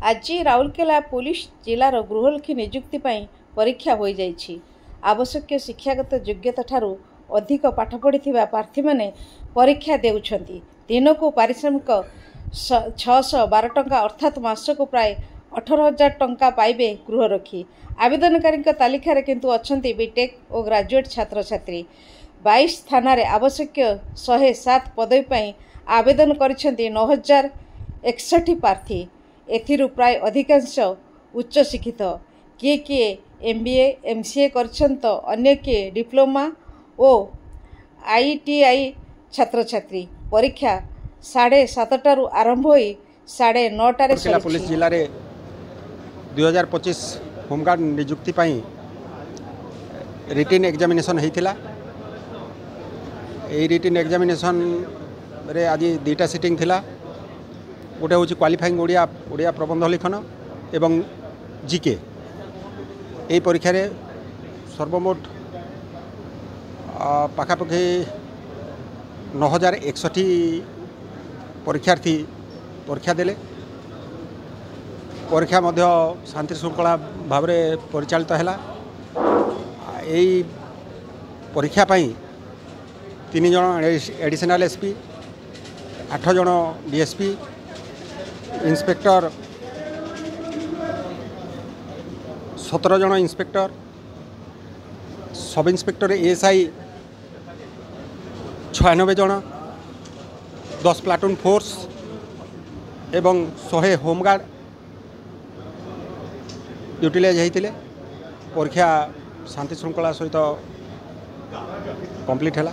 आज राउरकेला पुलिस जिलार गृहलक्ष्मी नियुक्ति परीक्षा हो जाइछि। आवश्यक शिक्षागत योग्यता ठारू अधिक पाठ पढ़िथिबा प्रार्थी माने परीक्षा देउछंती। दिनकू पारिश्रमिक 612 टंका अर्थात मासकू प्राय 18,000 टंका पाइबे गृहरक्षी। आवेदनकारी तालिका रे किंतु अछंती बीटेक और ग्रेजुएट छात्र छात्री। 22 थाना रे आवश्यक 107 पदवी पई आवेदन करिसेंती 9,061 प्रार्थी। एथिरु प्राय अधिकांश उच्च शिक्षित, किए MBA MCA करछंत, अन्य किए डिप्लोमा और ITI छात्र छात्री। परीक्षा 7:30 आरंभ हो 9:30 पुलिस जिले रे 2025 होमगार्ड नियुक्ति पाई रिटिन एग्जामिनेशन होता। यही रिटिन एग्जामिनेशन रे आज 2टा सिटिंग थिला। गोटे हूँ क्वालिफाइंग ओडिया प्रबंध लिखन एवं जीके। यही परीक्षा रे सर्वमोट पाखापाखि 9,061 परीक्षार्थी परीक्षा देले। परीक्षा मध्य शांति श्रृंखला भाव में परिचालित है। यही परीक्षा पाई 3 जन एडिशनल SP, 8 जन DSP, इंस्पेक्टर 17 जन इंस्पेक्टर, सब इंस्पेक्टर ASI 96 जन, 10 प्लाटून फोर्स एवं 100 होमगार्ड यूटिलाइज होते। परीक्षा शांति श्रृंखला सहित कंप्लीट है।